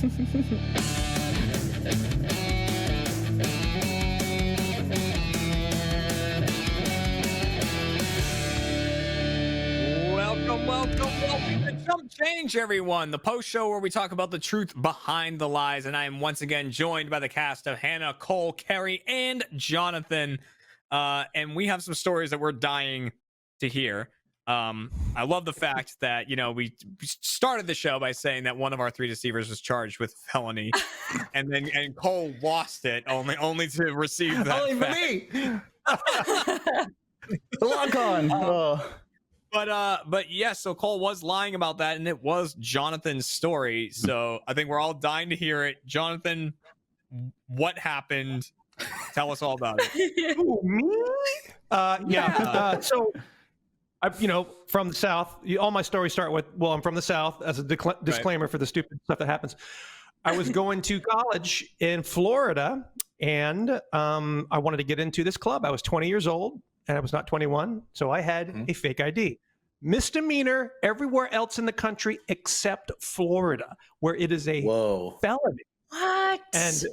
Welcome to Chump Change, everyone. The post show where we talk about the truth behind the lies. And I am once again joined by the cast of Hannah, Cole, Carrie, and Jonathan. And we have some stories that we're dying to hear. I love the fact that, we started the show by saying that one of our 3 deceivers was charged with felony, and Cole lost it only to receive that. Only for me. Lock on. But yes, so Cole was lying about that, and it was Jonathan's story. So I think we're all dying to hear it. Jonathan, what happened? Tell us all about it. Ooh, me? So I, from the South. All my stories start with, well, I'm from the South, as a disclaimer for the stupid stuff that happens. I was going to college in Florida, and I wanted to get into this club. I was 20 years old, and I was not 21, so I had a fake ID. Misdemeanor everywhere else in the country except Florida, where it is a felony. What? And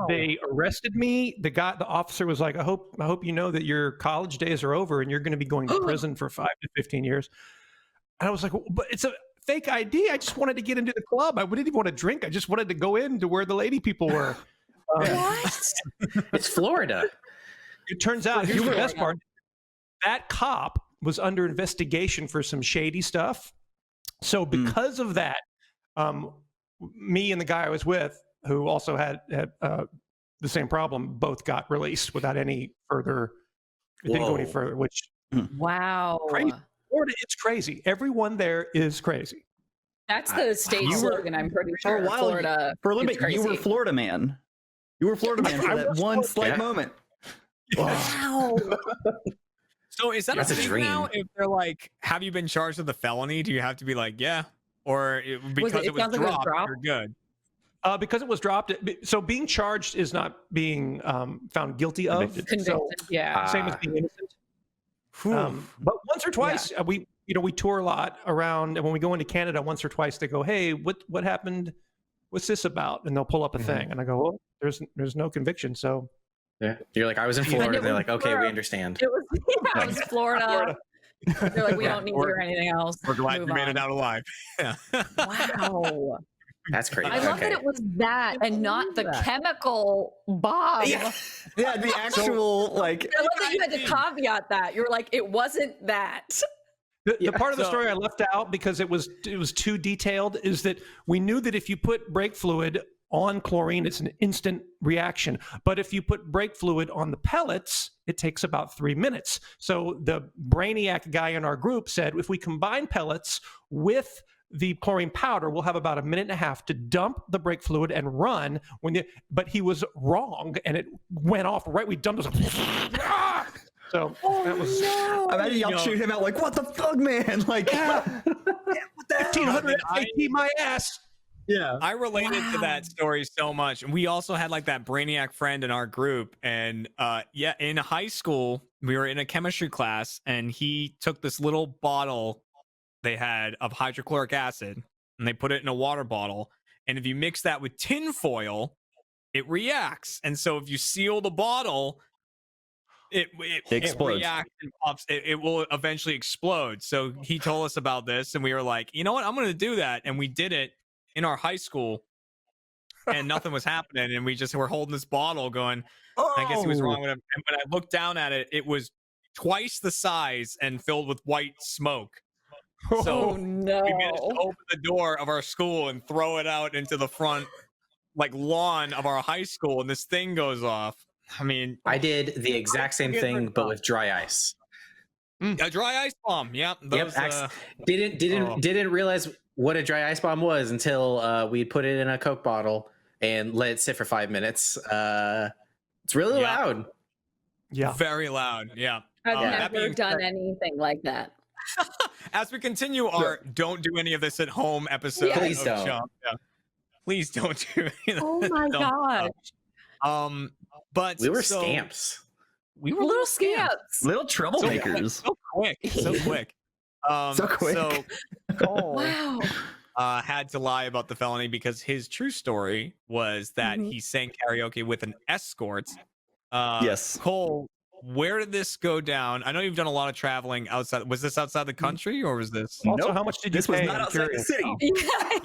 they arrested me. The officer was like, I hope you know that your college days are over and you're going to be going to prison for 5 to 15 years. And I was like, but it's a fake ID. I just wanted to get into the club. I didn't even want to drink. I just wanted to go in to where the lady people were. What? It's Florida. It turns out, here's the best part. That cop was under investigation for some shady stuff. So because of that, me and the guy I was with, who also had the same problem, both got released without any further. It didn't go any further. Which crazy. Florida, it's crazy. Everyone there is crazy. That's the state slogan. I'm pretty sure. For a while, Florida. For a little bit, you were Florida man. You were Florida man for that one slight moment. Wow. So is that a thing now? If they're like, have you been charged with a felony? Do you have to be like, yeah? Or because it was dropped, you're good? Because it was dropped. So being charged is not being found guilty of. Convicted, so, same as being innocent. But once or twice, we tour a lot around, and when we go into Canada, once or twice they go, "Hey, what happened? What's this about?" And they'll pull up a thing, and I go, "Well, there's no conviction." So yeah, you're like, "I was in Florida." And they're like, "Okay, we understand." It was Florida. They're like, "We don't need you or anything else." We're glad you made it out alive. Yeah. Wow. That's crazy. I love that it was that and not the chemical bomb. Yeah, the actual like. I love that you had to caveat that. You're like, it wasn't that. The part of the story I left out because it was too detailed is that we knew that if you put brake fluid on chlorine, it's an instant reaction. But if you put brake fluid on the pellets, it takes about 3 minutes. So the brainiac guy in our group said, if we combine pellets with the chlorine powder, we'll have about 1.5 minutes to dump the brake fluid and run. But he was wrong, and it went off right. We dumped it. So that was. No. Imagine y'all shoot him out like, what the fuck, man? Like, what the 1,500 AP my ass. Yeah, I related to that story so much. And we also had like that brainiac friend in our group. And in high school, we were in a chemistry class, and he took this little bottle they had of hydrochloric acid, and they put it in a water bottle. And if you mix that with tin foil, it reacts. And so if you seal the bottle, it explodes. It reacts and pops. It will eventually explode. So he told us about this, and we were like, you know what? I'm going to do that. And we did it in our high school, and nothing was happening. And we just were holding this bottle going, I guess he was wrong with him. And when I looked down at it, it was twice the size and filled with white smoke. So no. We managed to open the door of our school and throw it out into the front lawn of our high school, and this thing goes off. I mean, I did the exact same thing, but with dry ice. A dry ice bomb. Yeah. Those, didn't realize what a dry ice bomb was until we put it in a Coke bottle and let it sit for 5 minutes. It's really loud. Yeah. Very loud. Yeah. I've never done anything like that. As we continue our "Don't do any of this at home" episode, please don't. Chump, please don't do any of Oh my gosh. But we were scamps. We were little scamps. Little troublemakers. So quick. So quick. So quick. So Cole, wow. had to lie about the felony because his true story was that he sang karaoke with an escort. Yes. Cole, where did this go down? I know you've done a lot of traveling outside. Was this outside the country or was this? Also, Nope. how much did you This was pay? not I'm outside the curious. city.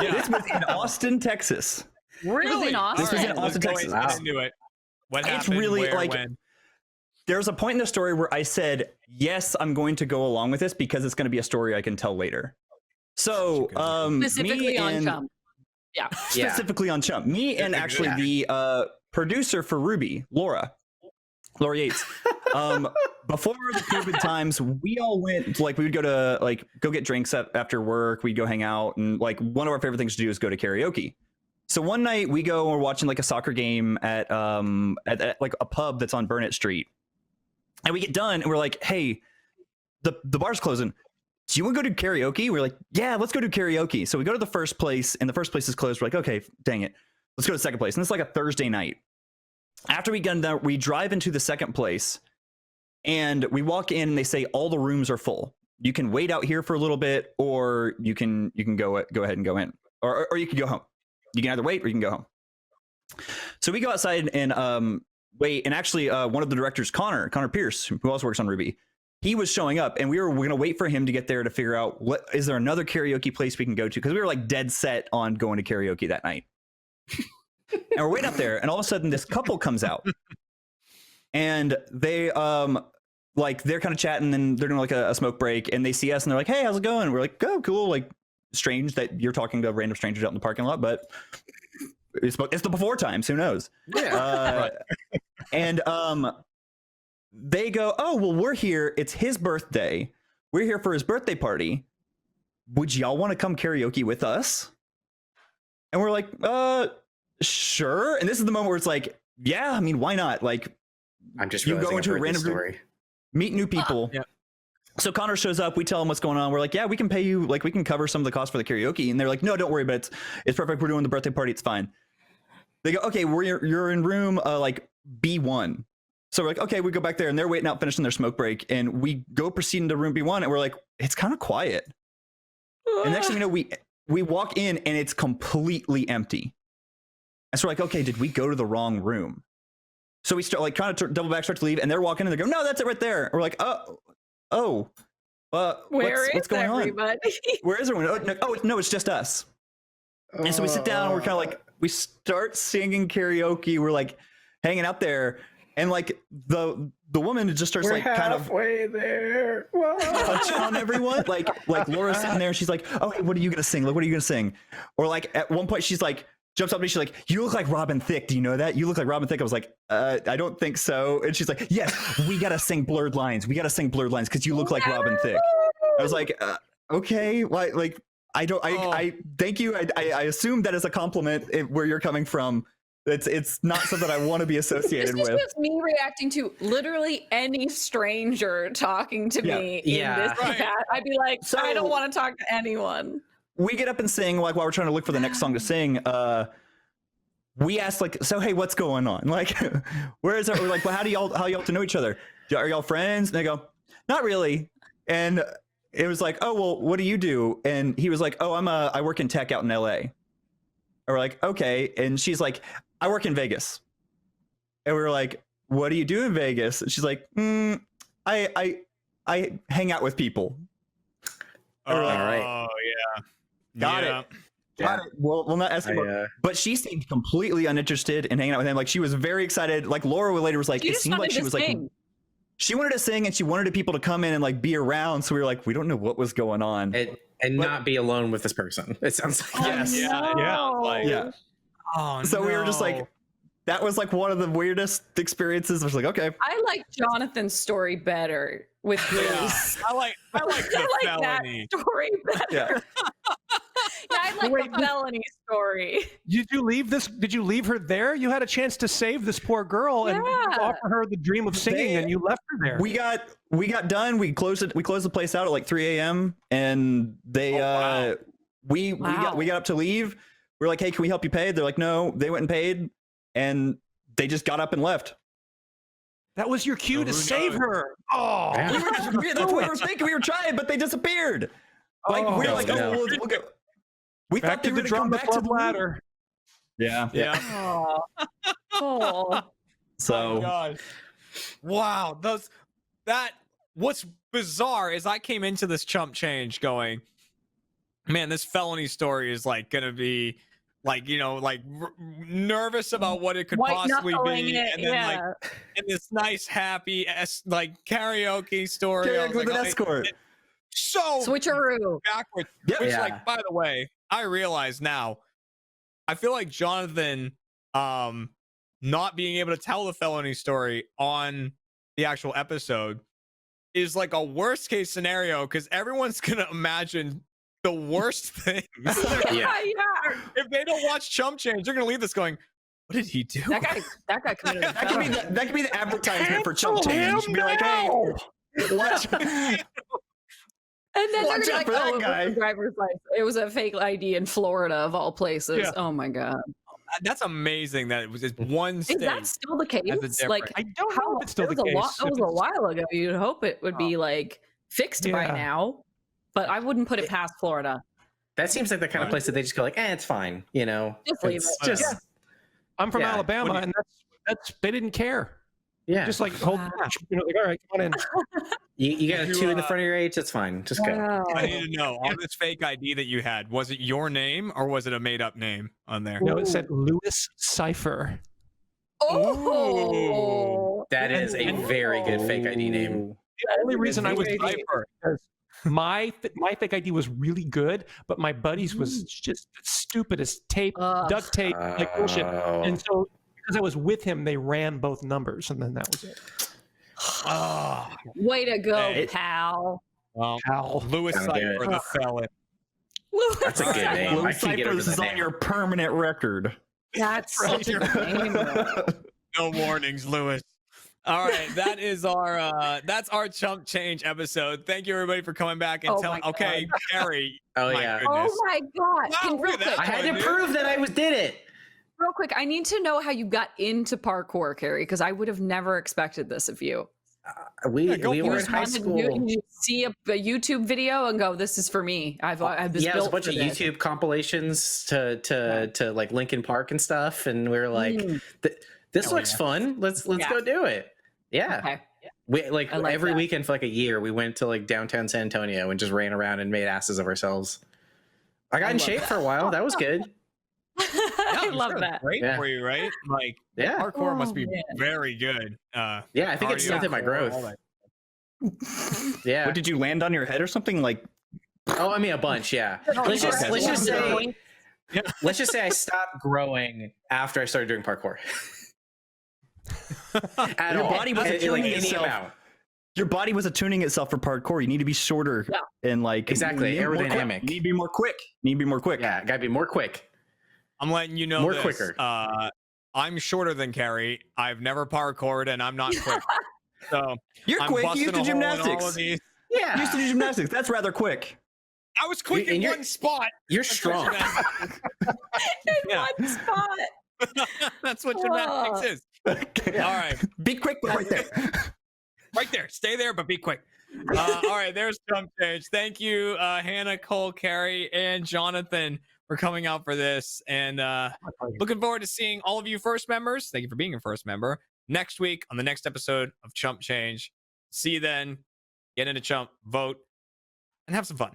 Yeah. This was in Austin, Texas. Really? in Austin? This was in Let's Austin, go Texas. ahead and do it. What It's happened? really, where, like, when? There's a point in the story where I said, yes, I'm going to go along with this because it's going to be a story I can tell later. So, Specifically me on and Chump. Yeah. specifically on Chump, me and actually the producer for Ruby, Laura Yates. Before the COVID times, we all went, like, we would go to go get drinks after work. We'd go hang out, and like one of our favorite things to do is go to karaoke. So one night we go and we're watching like a soccer game at like a pub that's on Burnett Street. And we get done and we're like, hey, the bar's closing. Do you want to go do karaoke? We're like, yeah, let's go do karaoke. So we go to the first place and the first place is closed. We're like, okay, dang it. Let's go to the second place. And it's like a Thursday night. After we get done, we drive into the second place and we walk in and they say all the rooms are full. You can wait out here for a little bit or you can go ahead and go in or you can go home. You can either wait or you can go home. So we go outside and wait. And actually one of the directors, Connor Pierce, who also works on Ruby, he was showing up and we're going to wait for him to get there to figure out is there another karaoke place we can go to? Because we were like dead set on going to karaoke that night. And we're waiting up there and all of a sudden this couple comes out and they like they're kind of chatting and they're doing like a smoke break and they see us and they're like, hey, how's it going? We're like, oh, cool. Like strange that you're talking to random strangers out in the parking lot, but it's the before times. Who knows? Yeah. And they go, oh, well, we're here. It's his birthday. We're here for his birthday party. Would y'all want to come karaoke with us? And we're like, sure. And this is the moment where it's like, yeah, I mean, why not? Like, I'm just you realizing go into I've a heard random this group, story. meet new people. Yeah. So Connor shows up. We tell him what's going on. We're like, yeah, we can pay you. Like, we can cover some of the cost for the karaoke. And they're like, no, don't worry, but it's perfect. We're doing the birthday party. It's fine. They go, okay, you're in room like B1. So we're like, okay, we go back there and they're waiting out, finishing their smoke break. And we go proceed into room B1 and we're like, it's kind of quiet. And next thing you know, we walk in and it's completely empty. And so we're like, okay, did we go to the wrong room? So we start like kind of double back, start to leave. And they're walking in and they go, no, that's it right there. And we're like, what's going on? Where is everyone? No, it's just us. And so we sit down and we're kind of like, we start singing karaoke. We're like hanging out there. And like the woman just starts like kind of halfway there. touching on everyone. Like Laura's sitting there and she's like, oh, hey, what are you going to sing? Like, what are you going to sing? Or like at one point she's like, jumps up to me. She's like, you look like Robin Thicke. Do you know that? You look like Robin Thicke. I was like, I don't think so. And she's like, yes, we got to sing Blurred Lines. We got to sing Blurred Lines because you look like Robin Thicke. I was like, okay, like I thank you. I assume that is a compliment where you're coming from. It's not something I want to be associated This is with. just me reacting to literally any stranger talking to me in this chat. I'd be like, I don't want to talk to anyone. We get up and sing like while we're trying to look for the next song to sing. We asked like, so hey, what's going on? Like, where is it? We're like, well, how y'all to know each other? Are y'all friends? And they go, not really. And it was like, oh well, what do you do? And he was like, oh, I work in tech out in LA. And we're like, okay. And she's like, I work in Vegas. And we were like, what do you do in Vegas? And she's like, I hang out with people. Oh, Like, yeah. Got it. Got it. We'll not ask more. But she seemed completely uninterested in hanging out with him. Like she was very excited. Like Laura later was like, it seemed like she was like, she wanted to sing and she wanted people to come in and like be around. So we were like, we don't know what was going on. And not be alone with this person. It sounds like yeah. Oh, so we were just like, that was like one of the weirdest experiences. I was like, okay. I like Jonathan's story better with Bruce. I like the felony story better. Yeah. I like the felony story. Did you leave her there? You had a chance to save this poor girl and offer her the dream of singing, and you left her there. We got done. We closed the place out at like 3 a.m. and they we got up to leave. We were like, hey, can we help you pay? They're like, no. They went and paid, and they just got up and left. That was your cue to save her. Oh, that's what we were thinking. We were trying, but they disappeared. Like we were like, we'll go. We Back thought they to were the going to come drama back to club the ladder. Yeah. Yeah. Oh. Oh. Oh So my gosh. Wow. What's bizarre is I came into this chump change going, man, this felony story is like gonna be like, like nervous about what it could White possibly knuckling be, it, and then like yeah. in this nice happy like karaoke story. I was with like, an escort. so Switcheroo. backwards. Yep. Which, Yeah. like, by the way, I realize now, I feel like Jonathan, not being able to tell the felony story on the actual episode is like a worst case scenario because everyone's gonna imagine the worst things. Yeah. If they don't watch Chump Change, they're gonna leave this going, "What did he do?" That guy committed a That could be felony. that could be the advertisement for Chump Change. Be like, hey, watch. And then Watch they're out gonna be like, for that "Oh, it was guy." a driver's license. It was a fake ID in Florida, of all places." Yeah. Oh my god, That's amazing that it was just one is state. that still the case? difference. Like, I don't know if it's still the that was case. that was a while ago. You'd hope it would be like fixed by Yeah. now, but I wouldn't put it past Florida. That seems like the kind of place that they just go like, it's fine, Just leave It's it. just Yeah. I'm from Yeah. Alabama, What do and that's they didn't care. yeah. Just like hold, Wow. like, all right, come on in. You got a You, 2 in the front of your age, it's fine. Just go. Wow. I need to know on this fake ID that you had, was it your name or was it a made up name on there? No, it said Lewis Cipher. Oh, That is a very good fake ID name. The only reason I was very good. Cipher because my fake ID was really good, but my buddies was just the stupidest tape, Ugh. duct tape, like bullshit. Oh. And so because I was with him, they ran both numbers, and then that was it. Oh, way to go, Hey. pal. well, Ow. Lewis Gotta do Cipher, it. the felon. That's a good Alright, name. Blue I can get over Cyphers the is on name. your permanent record. That's such a good name. No warnings, Lewis. All right, that's our Chump Change episode. Thank you everybody for coming back and Oh telling. my Okay, Carrie. Oh my yeah. goodness. Oh my god! Wow, Can, look at that. I had to dude. prove that did it. real quick, I need to know how you got into parkour, Carrie, because I would have never expected this of you. We go we for were it. in high school. You see a YouTube video and go, "This is for me." I've was Yeah, it was a built bunch for of this. YouTube compilations to like Linkin Park and stuff, and we were like, Mm. "This Hell looks yeah. fun. Let's Yeah. go do it." Yeah, Okay. we like, I like every that. weekend for like a year. We went to like downtown San Antonio and just ran around and made asses of ourselves. I got I in love shape that. for a while. That was good. I I'm love sure that. it's Great Yeah. for you, right? Like Yeah, parkour must Oh, be man. very good. yeah. I think it cardio, stunted my all growth. that. Yeah. What did you land on your head or something? Like Oh, I mean a bunch. Yeah. No, Let's just okay. let's just say Yeah. let's just say I stopped growing after I started doing parkour. At Your all. body was Like, attuning any itself. amount. your body was attuning itself for parkour. You need to be shorter and like Exactly, you need more quick. aerodynamic. You need to be more quick. You need to be more quick. Yeah, gotta be more quick. I'm letting you know More this. quicker. I'm shorter than Carrie. I've never parkoured and I'm not quick. So You're I'm quick. You busting used a to hole in all of gymnastics. these. You Yeah, used to do gymnastics. That's rather quick. I was quick And in you're- one spot. you're That's what strong. gymnastics- In Yeah. one spot. That's what gymnastics is. All right. Be quick, but right there. Right there. Stay there, but be quick. All right, there's Chump Change. Thank you, Hannah, Cole, Carrie, and Jonathan for coming out for this. And looking forward to seeing all of you first members. Thank you for being a first member. Next week on the next episode of Chump Change. See you then. Get into Chump, vote, and have some fun.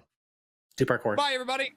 do parkour. Bye, everybody.